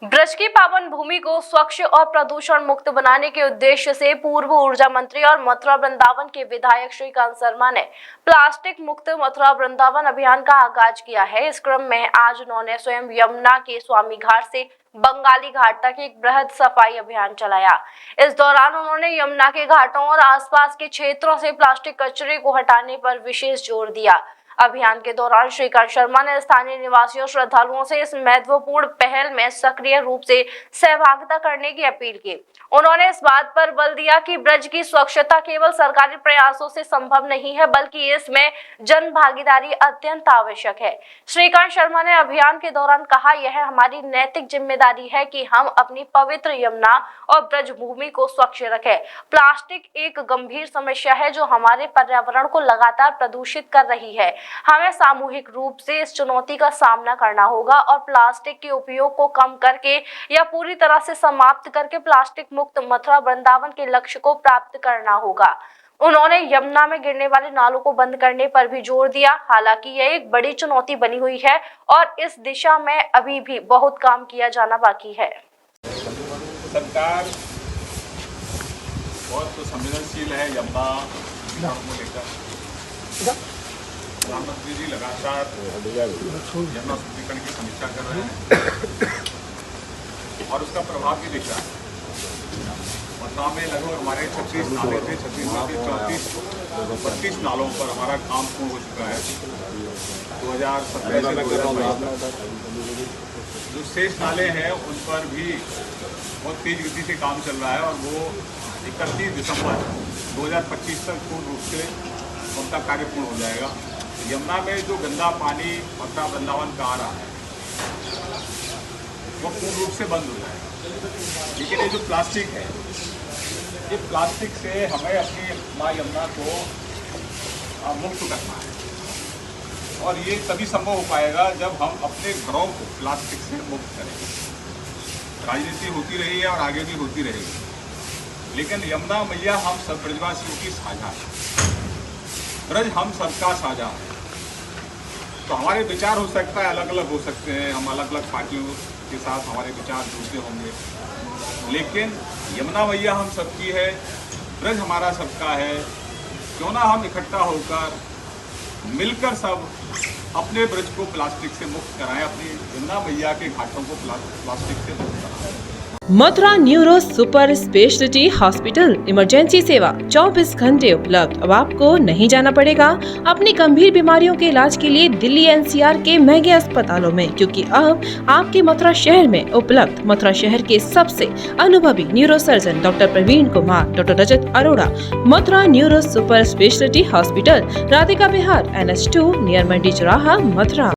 ब्रज की पावन भूमि को स्वच्छ और प्रदूषण मुक्त बनाने के उद्देश्य से पूर्व ऊर्जा मंत्री और मथुरा वृंदावन के विधायक श्रीकांत शर्मा ने प्लास्टिक मुक्त मथुरा वृंदावन अभियान का आगाज किया है। इस क्रम में आज उन्होंने स्वयं यमुना के स्वामी घाट से बंगाली घाट तक एक बृहद सफाई अभियान चलाया। इस दौरान उन्होंने यमुना के घाटों और आसपास के क्षेत्रों से प्लास्टिक कचरे को हटाने पर विशेष जोर दिया। अभियान के दौरान श्रीकांत शर्मा ने स्थानीय निवासियों श्रद्धालुओं से इस महत्वपूर्ण पहल में सक्रिय रूप से सहभागिता करने की अपील की। उन्होंने इस बात पर बल दिया कि ब्रज की स्वच्छता केवल सरकारी प्रयासों से संभव नहीं है, बल्कि इसमें जन भागीदारी अत्यंत आवश्यक है। श्रीकांत शर्मा ने अभियान के दौरान कहा, यह हमारी नैतिक जिम्मेदारी है कि हम अपनी पवित्र यमुना और ब्रज भूमि को स्वच्छ रखें। प्लास्टिक एक गंभीर समस्या है जो हमारे पर्यावरण को लगातार प्रदूषित कर रही है। हमें सामूहिक रूप से इस चुनौती का सामना करना होगा और प्लास्टिक के उपयोग को कम करके या पूरी तरह से समाप्त करके प्लास्टिक मुक्त मथुरा वृंदावन के लक्ष्य को प्राप्त करना होगा। उन्होंने यमुना में गिरने वाले नालों को बंद करने पर भी जोर दिया। हालांकि यह एक बड़ी चुनौती बनी हुई है और इस दिशा में अभी भी बहुत काम किया जाना बाकी है। सरकार बहुत संवेदनशील है यमुना को लेकर। प्रधानमंत्री जी लगातार यमुना शुद्धिकरण की समीक्षा कर रहे हैं और उसका प्रभाव भी दिख रहा है। मथुरा में लगभग हमारे 36 नाले थे, 36 में से 32 नालों पर हमारा काम पूर्ण हो चुका है। 2017 से 2022 जो शेष नाले हैं उन पर भी बहुत तेज गति से काम चल रहा है और वो 31 दिसंबर 2025 तक पूर्ण रूप से उनका कार्य पूर्ण हो जाएगा। यमुना में जो गंदा पानी मथुरा वृंदावन का आ रहा है वो पूर्ण रूप से बंद हो जाएगा। लेकिन ये जो प्लास्टिक है, ये प्लास्टिक से हमें अपनी माँ यमुना को मुक्त करना है और ये तभी संभव हो पाएगा जब हम अपने घरों को प्लास्टिक से मुक्त करेंगे। राजनीति होती रही है और आगे भी होती रहेगी, लेकिन यमुना मैया हम सब ब्रजवासियों की साझा है। ब्रज हम सबका साझा है। तो हमारे विचार हो सकता है अलग अलग हो सकते हैं, हम अलग अलग पार्टियों के साथ हमारे विचार जुड़ते होंगे, लेकिन यमुना मैया हम सबकी है, ब्रज हमारा सबका है। क्यों ना हम इकट्ठा होकर मिलकर सब अपने ब्रज को प्लास्टिक से मुक्त कराएं, अपनी यमुना मैया के घाटों को प्लास्टिक से मुक्त कराएं। Mathura neuro super speciality hospital emergency सेवा 24 घंटे उपलब्ध। अब आपको नहीं जाना पड़ेगा अपनी गंभीर बीमारियों के इलाज के लिए दिल्ली एनसीआर के महंगे अस्पतालों में, क्योंकि अब आपके मथुरा शहर में उपलब्ध मथुरा शहर के सबसे अनुभवी neuro surgeon doctor Praveen Kumar, doctor Rajat Arora. Mathura neuro super speciality hospital, Radhika Vihar, NH2 near Mandi चौराहा, मथुरा।